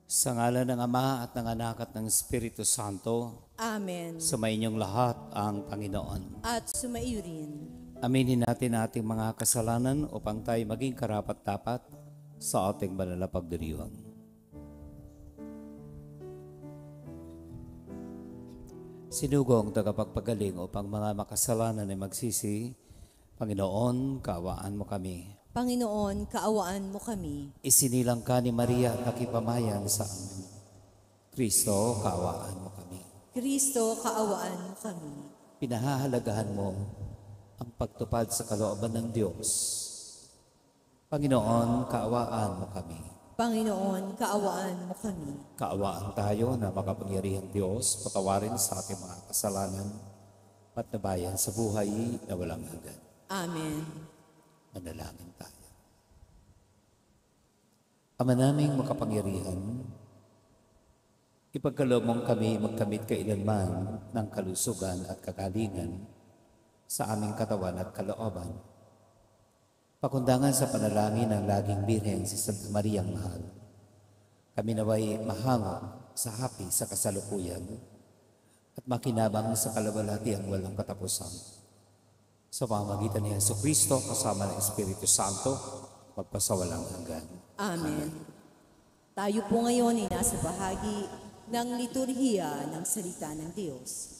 Sa ngalan ng Ama at ng Anak at ng Espiritu Santo, Amen. sumainyong lahat ang Panginoon. At sumaiyo rin. Aminin natin ating mga kasalanan upang tayo maging karapat-dapat sa ating banal na pagdiriwang. Sinugo ang tagapagpagaling upang mga makasalanan ay magsisi. Panginoon, kaawaan mo kami. Panginoon, kaawaan mo kami. Isinilang ka ni Maria at nakipamayan sa amin. Kristo, kaawaan mo kami. Kristo, kaawaan mo kami. Pinahahalagahan mo ang pagtupad sa kalooban ng Diyos. Panginoon, kaawaan mo kami. Panginoon, kaawaan mo kami. Kaawaan tayo na makapangyarihang Diyos, patawarin sa ating mga kasalanan at nabayan sa buhay na walang hanggan. Amen. Manalangin tayo. Ama naming makapangyarihan, ipagkaloob mong kami magkamit kailanman ng kalusugan at kagalingan sa aming katawan at kalooban. Pakundangan sa panalangin ng laging Birhen si Santa Mariang Mahal, kami naway mahango sa hapi sa kasalukuyan at makinabang sa kaluwalhatiang walang katapusan. Sa pamamagitan ni Jesucristo kasama ng Espiritu Santo, magpasawalang hanggan. Amen. Tayo po ngayon ay nasa bahagi ng liturhiya ng salita ng Diyos.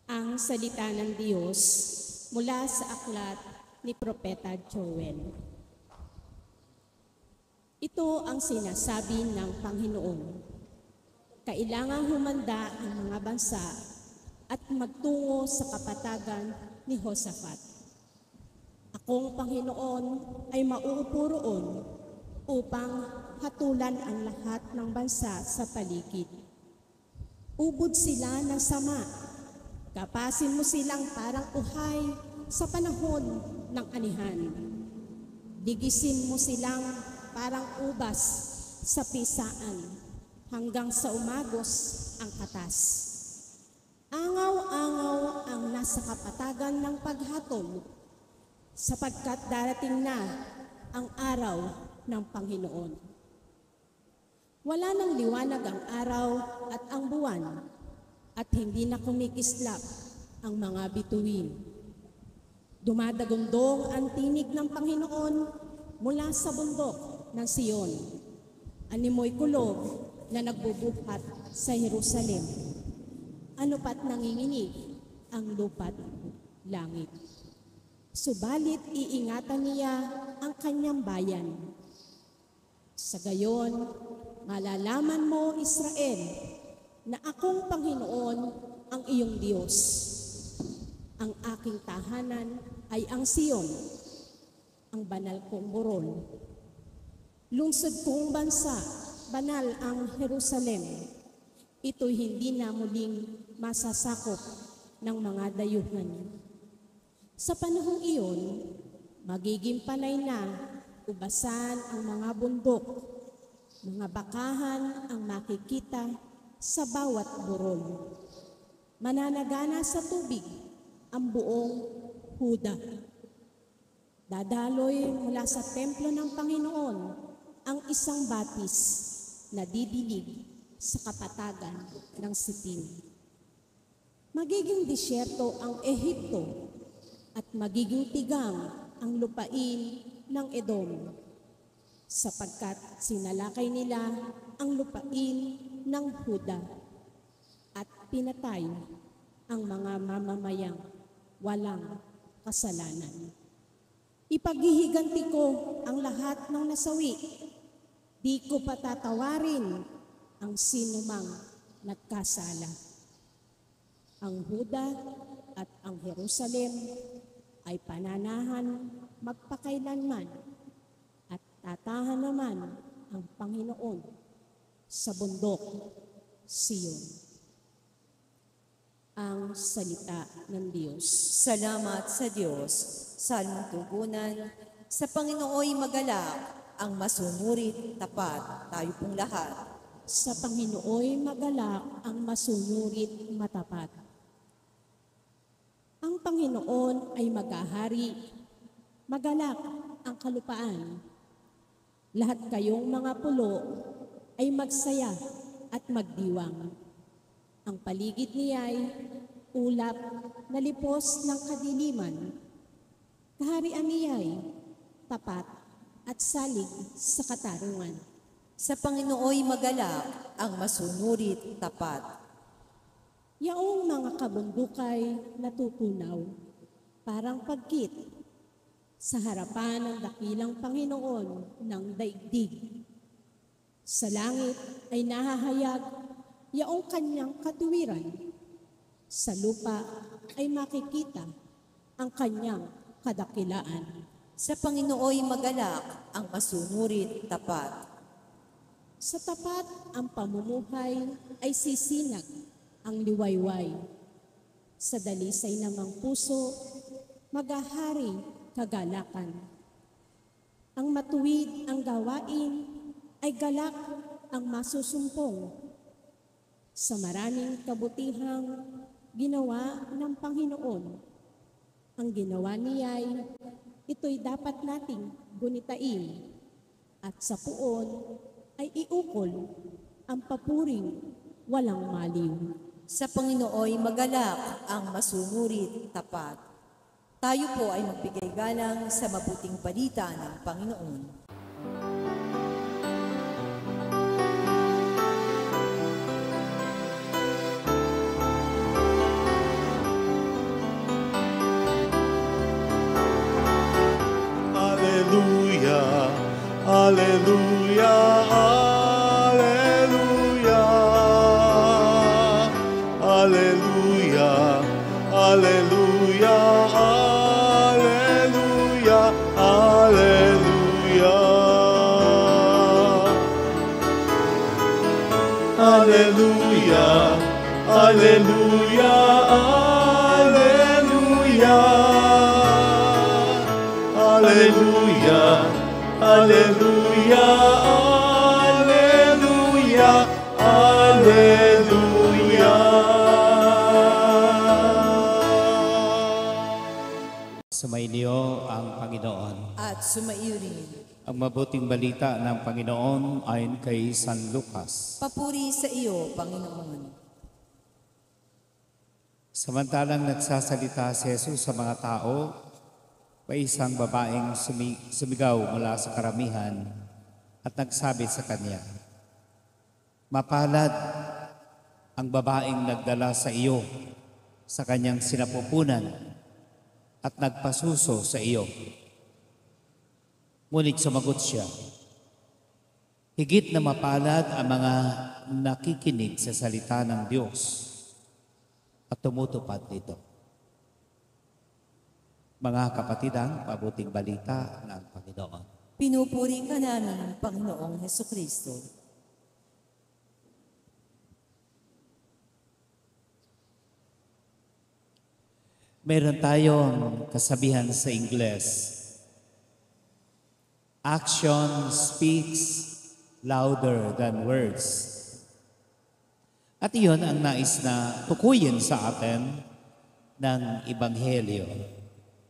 Ang salita ng Diyos mula sa aklat ni Propeta Joel. Ito ang sinasabi ng Panginoon. Kailangang humanda ang mga bansa at magtungo sa kapatagan ni Josaphat. Akong Panginoon ay mauupo roon upang hatulan ang lahat ng bansa sa paligid. Ubod sila ng sama. Kapasin mo silang parang uhay sa panahon ng anihan. Ligisin mo silang parang ubas sa pisaan hanggang sa umagos ang katas. Angaw-angaw ang nasa kapatagan ng paghatol sapagkat darating na ang araw ng Panginoon. Wala nang liwanag ang araw at ang buwan, at hindi na kumikislap ang mga bituin. Dumadagundong ang tinig ng Panginoon mula sa bundok ng Siyon. Animoy kulog na nagbubuhat sa Jerusalem. Ano pat nanginginig ang lupa't langit. Subalit iingatan niya ang kanyang bayan. Sa gayon, malalaman mo, Israel, na akong Panginoon ang iyong Diyos. Ang aking tahanan ay ang Siyon, ang banal kong burol. Lungsod kong bansa, banal ang Jerusalem. Ito'y hindi na muling masasakop ng mga dayuhan. Sa panahong iyon, magiging panay na ubasan ang mga bundok, mga bakahan ang makikita sa bawat burol. Mananagana sa tubig ang buong Huda. Dadaloy mula sa templo ng Panginoon ang isang batis na didilig sa kapatagan ng Sitim. Magiging disyerto ang Ehipto at magiging tigang ang lupain ng Edom sapagkat sinalakay nila ang lupain ng Huda at pinatay ang mga mamamayang walang kasalanan. Ipaghihiganti ko ang lahat ng nasawi. Di ko patatawarin ang sinumang nagkasala. Ang Huda at ang Jerusalem ay pananahan magpakailanman at tatahan naman ang Panginoon sa bundok Siyon. Ang salita ng Diyos. Salamat sa Diyos. Salmong tugunan, Sa Panginooy magalak, ang masunurit, tapat, tayo pong lahat. Sa Panginooy magalak ang masunurit matapat. Ang Panginoon ay maghahari, magalak ang kalupaan. Lahat kayong mga pulo ay magsaya at magdiwang. Ang paligid niya'y ulap na lipos ng kadiliman. Kaharian niya'y tapat at salig sa katarungan. Sa Panginooy magalak, ang masunurit, tapat. Yaong mga kabundukay natutunaw, parang pagkit sa harapan ng dakilang Panginoon ng daigdig. Sa langit ay nahahayag yaong kanyang katuwiran. Sa lupa ay makikita ang kanyang kadakilaan. Sa Panginooy magalak, ang masunurit, tapat. Sa tapat ang pamumuhay ay sisinag ang liwayway. Sa dalisay namang puso, maghahari kagalakan. Ang matuwid ang gawain ay galak ang masusumpong. Sa maraming kabutihang ginawa ng Panginoon, ang ginawa niya'y ito'y dapat nating gunitain at sa puon ay iukol ang papuring walang maliw. Sa Panginooy magalak, ang masunurit, tapat. Tayo po ay magbigay galang sa mabuting balita ng Panginoon. Alleluia, alleluia, alleluia, alleluia, alleluia, alleluia, alleluia. Alleluia, alleluia, alleluia, alleluia, alleluia, alleluia. Sumainyo ang Panginoon. At sumaiyo rin. Ang mabuting balita ng Panginoon ayon kay San Lucas. Papuri sa iyo, Panginoon. Samantalang nagsasalita si Jesus sa mga tao, may isang babaeng sumigaw mula sa karamihan at nagsabi sa kanya, "Mapalad ang babaeng nagdala sa iyo sa kanyang sinapupunan at nagpasuso sa iyo." Ngunit sumagot siya, "Higit na mapalad ang mga nakikinig sa salita ng Diyos at tumutupad nito." Mga kapatid, ang mabuting balita ng Panginoon. Pinupuri ka namin, Panginoong Hesukristo. Meron tayong kasabihan sa Ingles, action speaks louder than words. At iyon ang nais na tukuyin sa atin ng Ebanghelyo.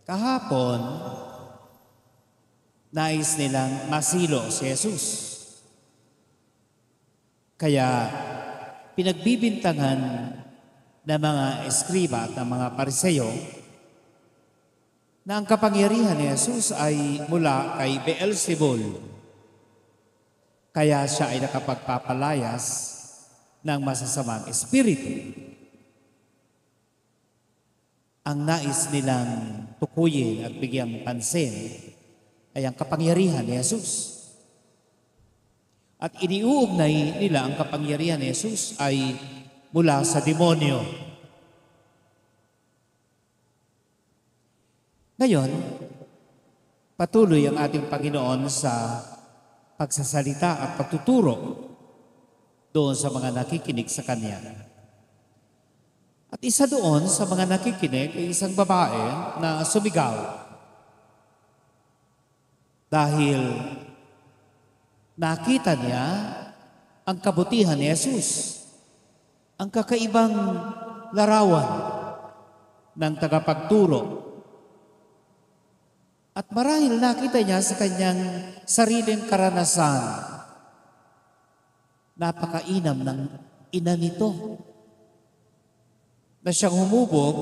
Kahapon, nais nilang masilo si Jesus. Kaya pinagbibintangan ng mga eskriba at ng mga pariseyo na ang kapangyarihan ni Jesus ay mula kay Beelzebul. Kaya siya ay nakapagpapalayas ng masasamang espiritu. Ang nais nilang tukuyin at bigyang pansin ay ang kapangyarihan ni Jesus. At iniuugnay nila ang kapangyarihan ni Jesus ay mula sa demonyo. Ngayon, patuloy ang ating Panginoon sa pagsasalita at pagtuturo doon sa mga nakikinig sa Kanya. At isa doon sa mga nakikinig ay isang babae na sumigaw. Dahil nakita niya ang kabutihan ni Jesus, ang kakaibang larawan ng tagapagturo. At marahil nakita niya sa kanyang sariling karanasan, napakainam ng ina nito na siyang humubog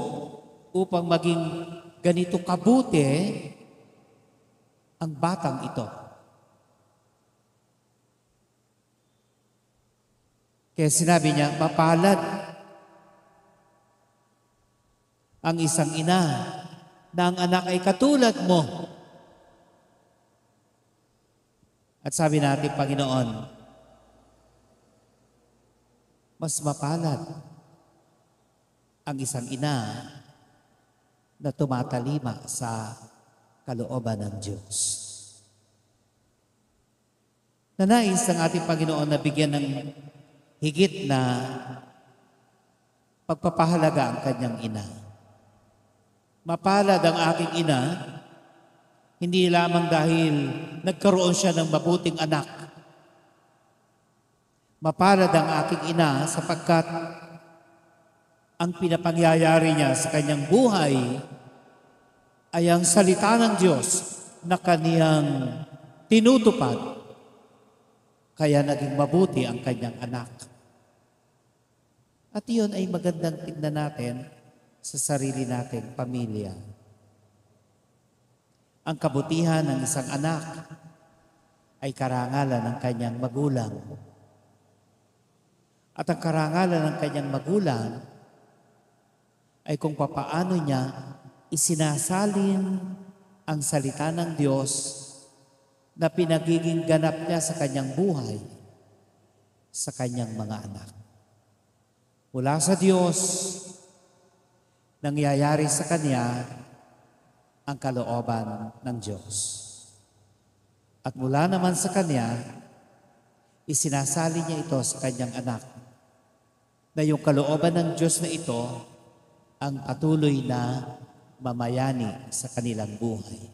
upang maging ganito kabuti ang batang ito. Kaya sinabi niya, mapalad ang isang ina na ang anak ay katulad mo. At sabi natin, Panginoon, mas mapalad ang isang ina na tumatalima sa kalooban ng Diyos. Nanais ng ating Panginoon na bigyan ng higit na pagpapahalaga ang kanyang ina. Mapalad ang aking ina, hindi lamang dahil nagkaroon siya ng mabuting anak. Mapalad ang aking ina sapagkat ang pinapangyayari niya sa kanyang buhay ay ang salita ng Diyos na kaniyang tinutupad. Kaya naging mabuti ang kanyang anak. At iyon ay magandang tignan natin sa sarili nating pamilya. Ang kabutihan ng isang anak ay karangalan ng kanyang magulang. At ang karangalan ng kanyang magulang ay kung papaano niya isinasalin ang salita ng Diyos na pinagiging ganap niya sa kanyang buhay, sa kanyang mga anak. Mula sa Diyos, nangyayari sa kanya ang kalooban ng Diyos. At mula naman sa kanya, isinasali niya ito sa kanyang anak na yung kalooban ng Diyos na ito ang patuloy na mamayani sa kanilang buhay.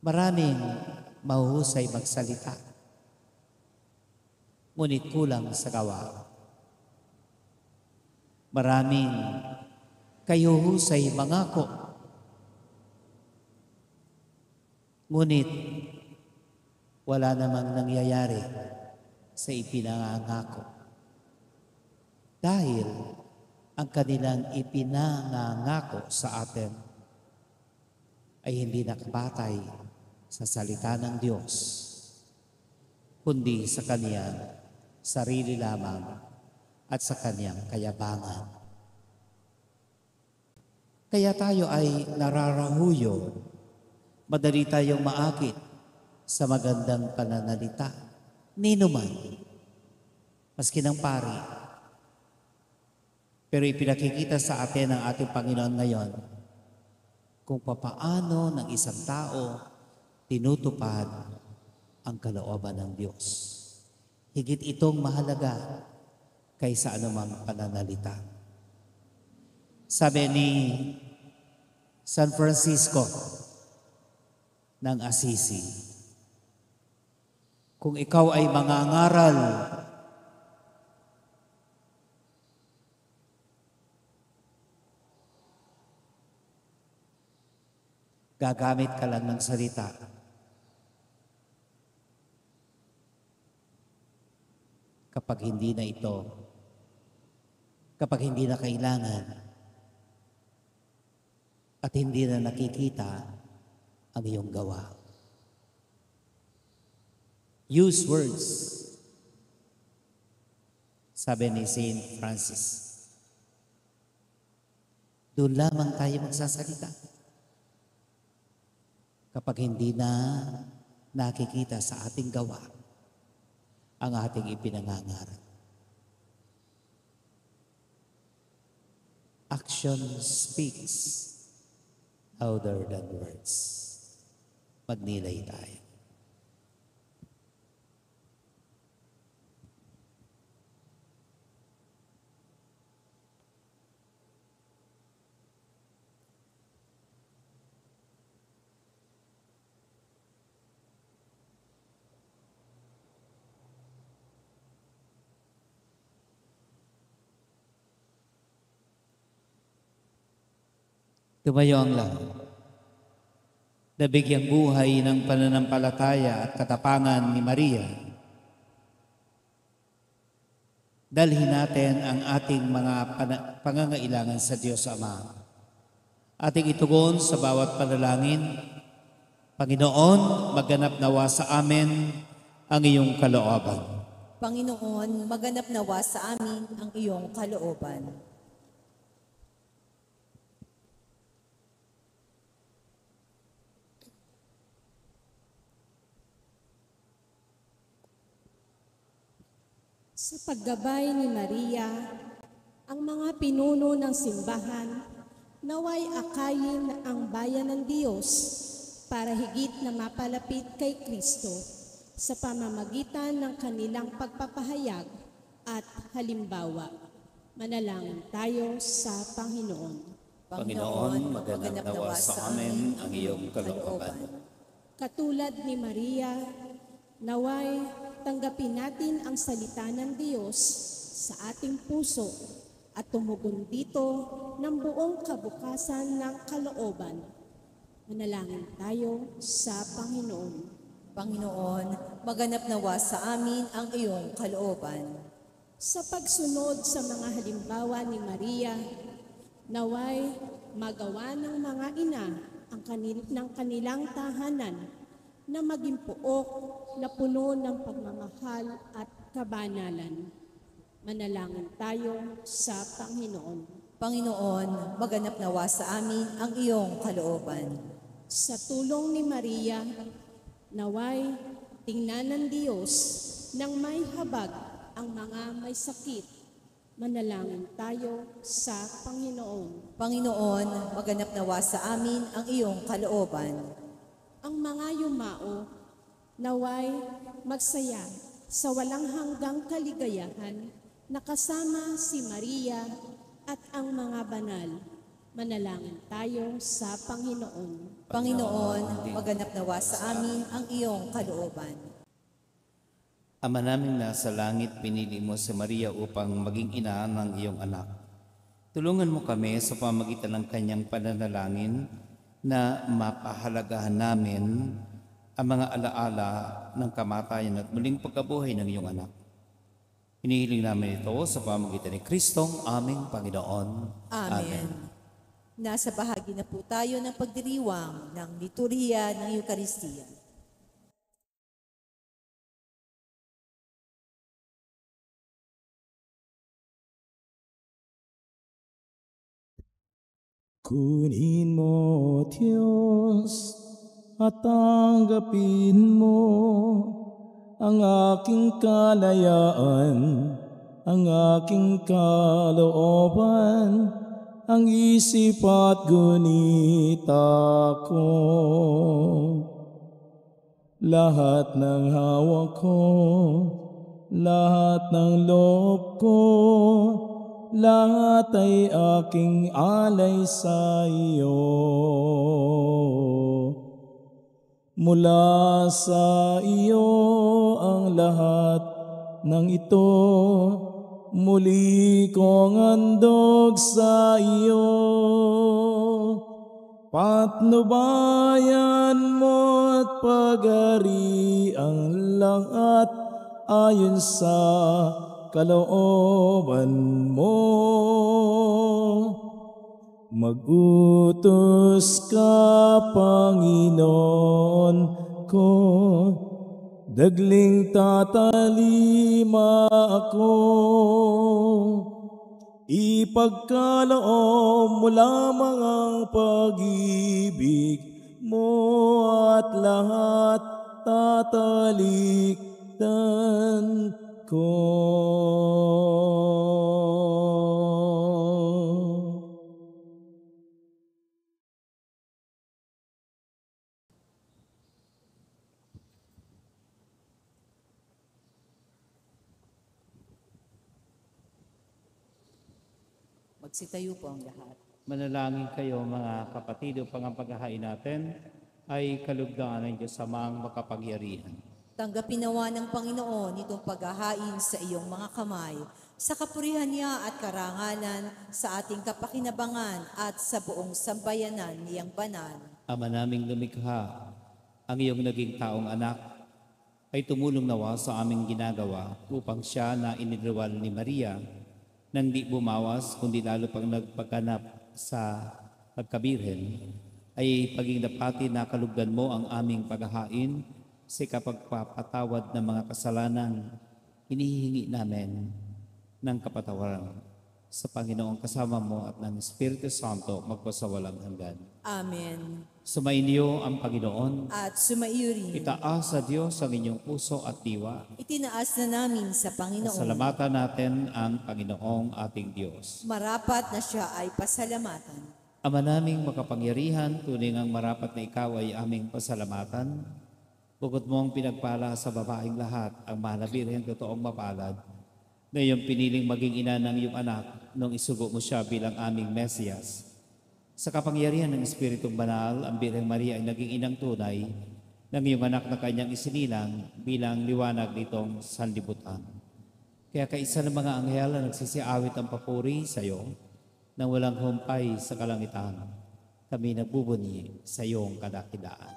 Maraming mahuhusay magsalita, ngunit kulang sa gawa. Maraming kayuhusay mangako, ngunit wala namang nangyayari sa ipinangangako. Dahil ang kanilang ipinangangako sa atin ay hindi nakabatay sa salita ng Diyos, kundi sa kaniyang sarili lamang at sa kaniyang kayabangan. Kaya tayo ay nararahuyo, madali tayong maakit sa magandang pananalita, ninuman, maski ng pari. Pero ipinakikita sa atin ng ating Panginoon ngayon kung papaano ng isang tao tinutupad ang kalooban ng Diyos. Higit itong mahalaga kaysa anumang pananalita. Sabi ni San Francisco ng Assisi, kung ikaw ay mangangaral, gagamit ka lang ng salita. Kapag hindi na ito, kapag hindi na kailangan, at hindi na nakikita ang iyong gawa. Use words, sabi ni Saint Francis. Doon lamang tayo magsasalita. Kapag hindi na nakikita sa ating gawa ang ating ipinangangarap. Action speaks louder than words. Magnilay tayo. Tumayo ang lahat. Nabigyang buhay ng pananampalataya at katapangan ni Maria. Dalhin natin ang ating mga pangangailangan sa Diyos Ama. Ating itugon sa bawat panalangin. Panginoon, maganap nawa sa amin ang iyong kalooban. Panginoon, maganap nawa sa amin ang iyong kalooban. Sa paggabay ni Maria, ang mga pinuno ng simbahan naway akayin ang bayan ng Diyos para higit na mapalapit kay Kristo sa pamamagitan ng kanilang pagpapahayag at halimbawa. Manalangin tayo sa Panginoon. Panginoon, maganap nawa sa amin ang iyong kalooban. Katulad ni Maria, naway tanggapin natin ang salita ng Diyos sa ating puso at tumugon dito ng buong kabukasan ng kalooban. Manalangin tayo sa Panginoon. Panginoon, maganap nawa sa amin ang iyong kalooban. Sa pagsunod sa mga halimbawa ni Maria, naway magawa ng mga ina ang ng kanilang tahanan na maging puok na puno ng pagmamahal at kabanalan. Manalangin tayo sa Panginoon. Panginoon, maganap nawa sa amin ang iyong kalooban. Sa tulong ni Maria, naway tingnan ng Diyos nang may habag ang mga may sakit. Manalangin tayo sa Panginoon. Panginoon, maganap nawa sa amin ang iyong kalooban. Ang mga yumao, naway magsaya sa walang hanggang kaligayahan na kasama si Maria at ang mga banal. Manalangin tayo sa Panginoon. Panginoon, maganap nawa sa amin ang iyong kalooban. Ama naming nasa langit, pinili mo si Maria upang maging ina ng iyong anak. Tulungan mo kami sa pamagitan ng kanyang pananalangin na mapahalagahan namin ang mga alaala ng kamatayan at muling pagkabuhay ng iyong anak. Hinihiling namin ito sa pamagitan ni Kristong aming Panginoon. Amen. Nasa bahagi na po tayo ng pagdiriwang ng liturhiya ng Eukaristiya. Kunin mo, Diyos, at tanggapin mo ang aking kalayaan, ang aking kalooban, ang isip at gunita ko. Lahat ng hawak ko, lahat ng loob ko, lahat ay aking alay sa iyo. Mula sa iyo ang lahat ng ito, muli kong handog sa iyo. Patnubayan mo at pag-ari ang lahat ayon sa kalooban mo. Mag-utos ka, Panginoon ko, dagling tatalima ako. Ipagkaloob mo lamang ang pag-ibig mo at lahat tatalikdan ko. Magsitayo po ang lahat. Manalangin kayo mga kapatid upang ang paghahain natin ay kalugdan ng Diyos Amang makapangyarihan. Tanggapin nawa ng Panginoon itong paghahain sa iyong mga kamay sa kapurihan niya at karangalan, sa ating kapakinabangan at sa buong sambayanan niyang banal. Ama naming lumikha, ang iyong naging taong anak, ay tumulong nawa sa aming ginagawa upang siya na inidrawal ni Maria nang di bumawas kundi lalo pang nagpagganap sa pagkabirhen, ay paging dapati na kalugdan mo ang aming paghahain sa kapagpapatawad ng mga kasalanan. Hinihingi namin ng kapatawaran sa Panginoong kasama mo at ng Espiritu Santo magpasawalang hanggan. Amen. Sumainyo ang Panginoon. At sumaiyo rin. Itaas sa Diyos ang inyong puso at diwa. Itinaas na namin sa Panginoon. Salamatan natin ang Panginoong ating Diyos. Marapat na siya ay pasalamatan. Ama naming makapangyarihan, tunay ngang marapat na ikaw ay aming pasalamatan. Bukod mong pinagpala sa babaeng lahat, ang mahal na Birhen totoong mapalad, na iyong piniling maging ina ng iyong anak nung isugo mo siya bilang aming Mesiyas. Sa kapangyarihan ng Espiritong Banal, ang Birheng Maria ay naging inang tunay ng iyong anak na kanyang isinilang bilang liwanag nitong sanlibutan. Kaya kaisa ng mga anghel na nagsisiawit ang papuri sa iyo nang walang humpay sa kalangitan, kami nagbubunyi sa iyong kadakilaan.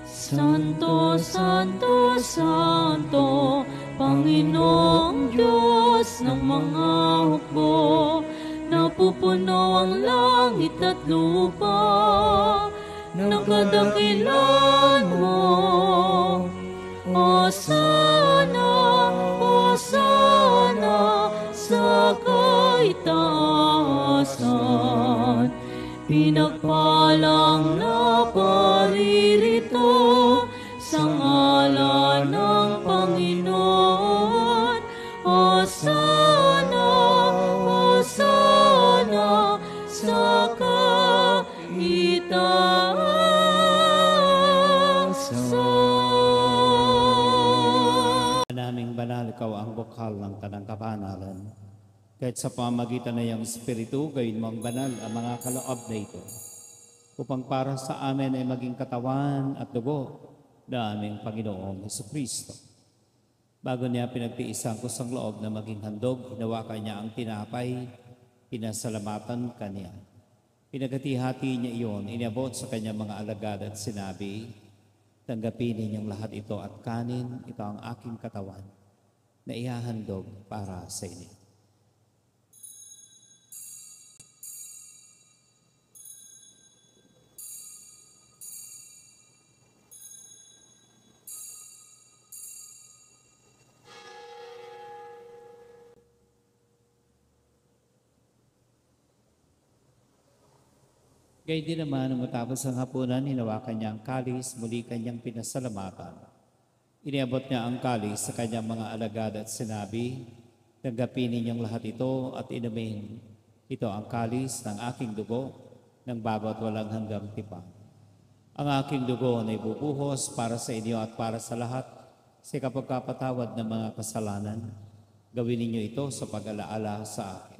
Santo, Santo, Santo, Panginoong Diyos ng mga hukbo, napupuno ang langit at lupa ng kadakilan mo. Hosana, Hosana sa kaitaasan, pinagpalang na paririto sa ngalan ng Panginoon. Hosana, Hosana sa kaitaasan. Naming banal, ikaw ang bukal ng tanang kabanalan. Kahit sa pamagitan na iyong Espiritu, gayon mong banal ang mga kaloob na ito, upang para sa amin ay maging katawan at dugo na aming Panginoong Jesucristo. Bago niya pinagtiisan ko sa loob na maging handog, hinawakan niya ang tinapay, pinasalamatan kanya. Pinaghatihati niya iyon, inabot sa kanyang mga alagad at sinabi, tanggapin ninyong lahat ito at kanin, ito ang aking katawan na ihahandog para sa inyo. Gayun din naman, nung matapos ang hapunan, hinawakan niya ang kalis, muli kanyang pinasalamatan. Iniabot niya ang kalis sa kanyang mga alagad at sinabi, tanggapin ninyong lahat ito at inumin. Ito ang kalis ng aking dugo, ng bago at walang hanggang tipan. Ang aking dugo na ibubuhos para sa inyo at para sa lahat, sa kapagkapatawad ng mga kasalanan. Gawin ninyo ito sa pag-alaala sa akin.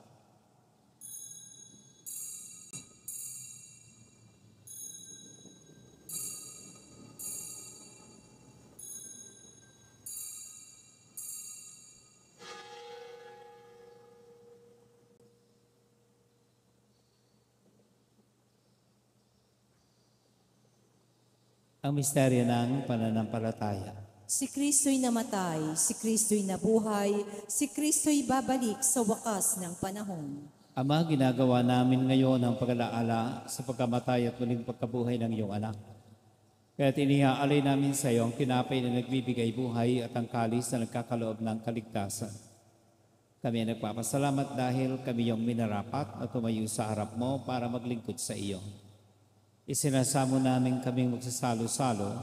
Ang misteryo ng pananampalataya. Si Kristo'y namatay, si Kristo'y nabuhay, si Kristo'y babalik sa wakas ng panahon. Ama, ginagawa namin ngayon ang pag-alaala sa pagkamatay at muling pagkabuhay ng iyong anak. Kaya inihaalay namin sa iyo ang tinapay na nagbibigay buhay at ang kalis na nagkakaloob ng kaligtasan. Kami ay nagpapasalamat dahil kami yung minarapat at tumayo sa harap mo para maglingkod sa iyo. Isinasamo namin kaming magsasalo-salo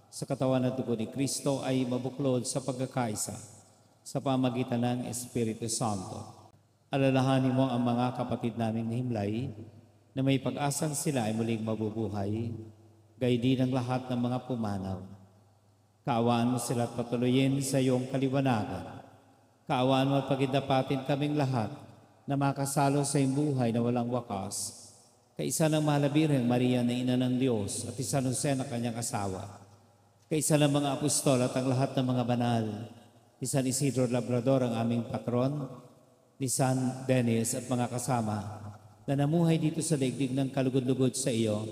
sa katawan at dugo ni Kristo ay mabuklod sa pagkakaisa sa pamagitan ng Espiritu Santo. Alalahanin mo ang mga kapatid naming himlay na may pag-asang sila ay muling mabubuhay, gayon din ang lahat ng mga pumanaw. Kaawaan mo sila at patuloyin sa iyong kaliwanagan. Kaawaan mo at pagindapatin kaming lahat na makasalo sa iyong buhay na walang wakas. kaisa ng Mahal na Birheng Maria na Ina ng Diyos at ni San Jose na kanyang asawa, kaisa ng mga apostol at ang lahat ng mga banal, ni San Isidro Labrador ang aming patron, ni San Dennis at mga kasama na namuhay dito sa daigdig ng kalugod-lugod sa iyo,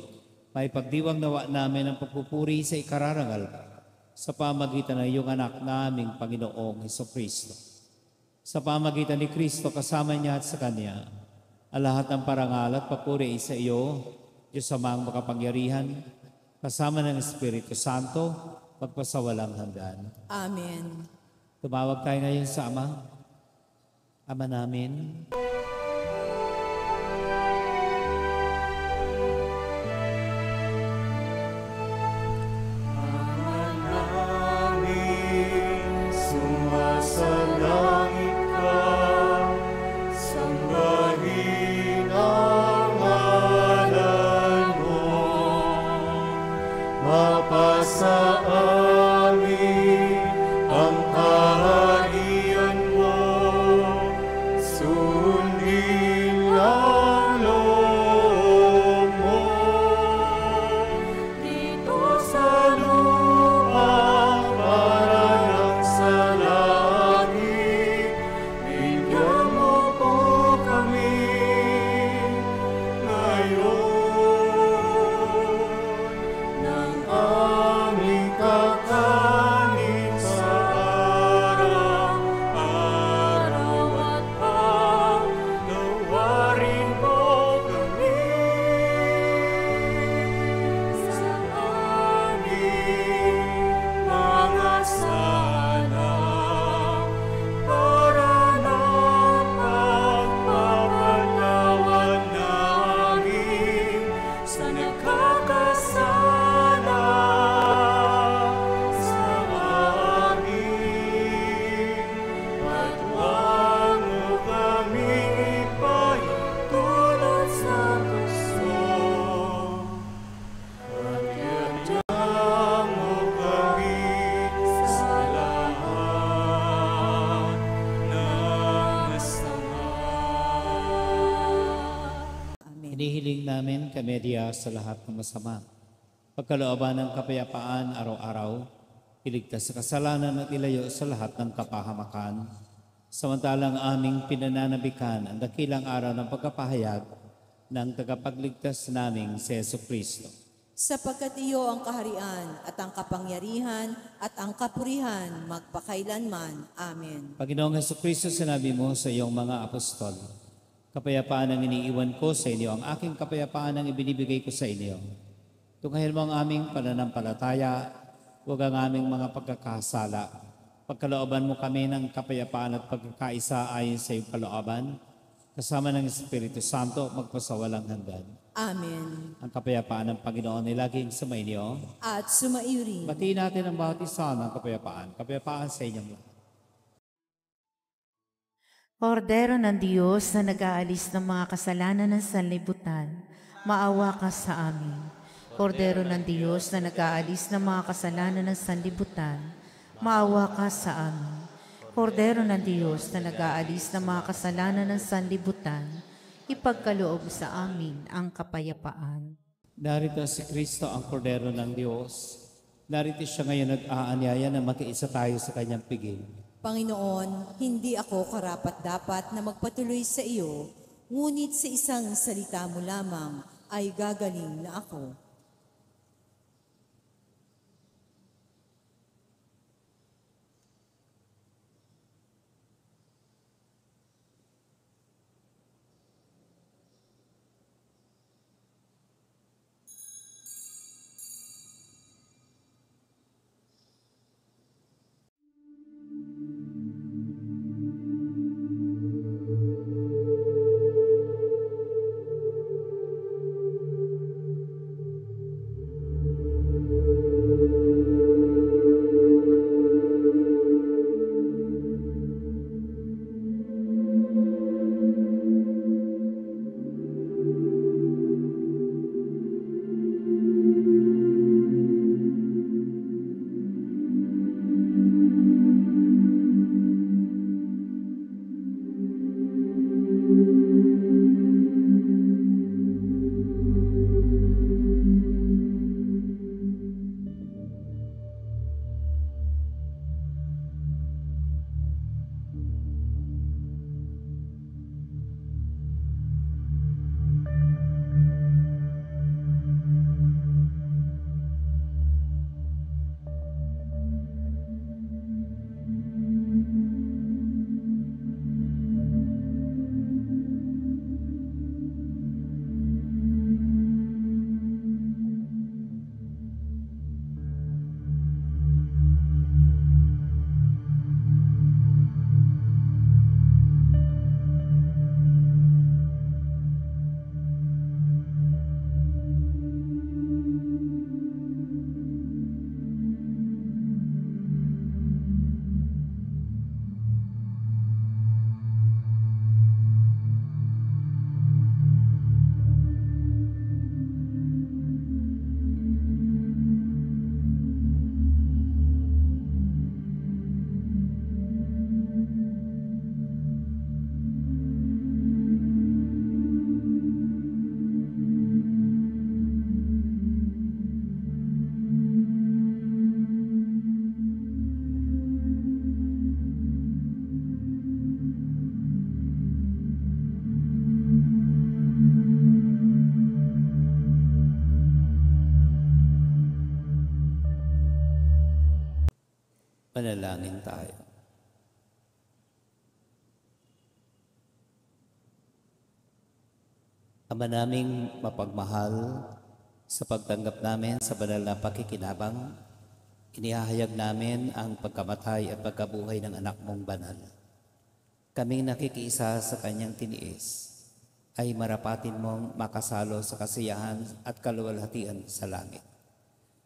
may pagdiwang nawa namin ang pagpupuri sa ikararangal sa pamagitan ng iyong anak na aming Panginoong Hesukristo. Sa pamagitan ni Kristo kasama niya at sa Kanya, ang lahat ng parangal at papuri sa iyo, Diyos Amang makapangyarihan, kasama ng Espiritu Santo, magpasawalang hanggan. Amen. Tumawag tayo ngayon sa Ama. Ama namin, sumasalangit ka, sambahin ang ngalan mo, mapasa amin ang kaharian mo, sundin ang loob mo, dito sa lupa para sa langit, bigyan mo po kami ngayon ng aming kakanin sa araw-araw at pagnawarin mo kami sa aming mga sala para na pagpapatawad namin sa nagkakasala sa amin, at huwag mo kaming ipahintulot sa gusto, at iadya mo kami sa lahat ng masama. Amen. hinihiling namin kami diya sa lahat ng masama. Pagkalooban ng kapayapaan araw-araw, iligtas sa kasalanan at ilayo sa lahat ng kapahamakan. Samantalang aming pinananabikan ang dakilang araw ng pagkapahayag ng tagapagligtas naming si Jesucristo. Sapagkat iyo ang kaharian at ang kapangyarihan at ang kapurihan magpakailanman. Amen. Panginoong Jesucristo, sinabi mo sa iyong mga apostol, kapayapaan ang iniiwan ko sa inyo, ang aking kapayapaan ang ibinibigay ko sa inyo. Tunghayin mo ang aming pananampalataya, huwag ang aming mga pagkakasala. Pagkalooban mo kami ng kapayapaan at pagkakaisa ayon sa iyong kalooban, kasama ng Espiritu Santo, magpasawalang hanggan. Amen. Ang kapayapaan ng Panginoon ay laging sumainyo. At sumaiyo rin. Batiin natin ang bawat isa ng kapayapaan. Kapayapaan sa inyong lahat. Kordero ng Diyos na nag-aalis ng mga kasalanan ng sanlibutan, maawa ka sa amin. Kordero ng Diyos na nag-aalis ng mga kasalanan ng sanlibutan, maawa ka sa amin. Kordero ng Diyos na nag-aalis ng mga kasalanan ng sanlibutan, ipagkaloob sa amin ang kapayapaan. Narito si Kristo ang Kordero ng Diyos. Narito siya ngayon nag-aanyaya na makiisa tayo sa kanyang piging. Panginoon, hindi ako karapat-dapat na magpatuloy sa iyo, ngunit sa isang salita mo lamang ay gagaling na ako. Panalangin tayo. Ama naming mapagmahal, sa pagtanggap namin sa banal na pakikinabang, inihahayag namin ang pagkamatay at pagkabuhay ng anak mong banal. Kaming nakikiisa sa kanyang tiniis, ay marapatin mong makasalo sa kasiyahan at kaluwalhatian sa langit.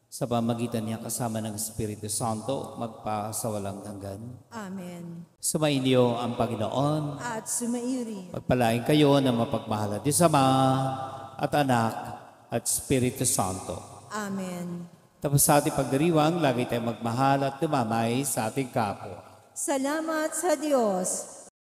Sa pamagitan niya kasama ng Espiritu Santo, magpasawalang hanggan. Amen. Sumainyo ang Panginoon. At sumairi. Pagpalain kayo ng mapagmahal at Diyos Ama at Anak at Espiritu Santo. Amen. Tapos sa ating pagdiriwang, lagi tayong magmahal at dumamay sa ating kapwa. Salamat sa Diyos.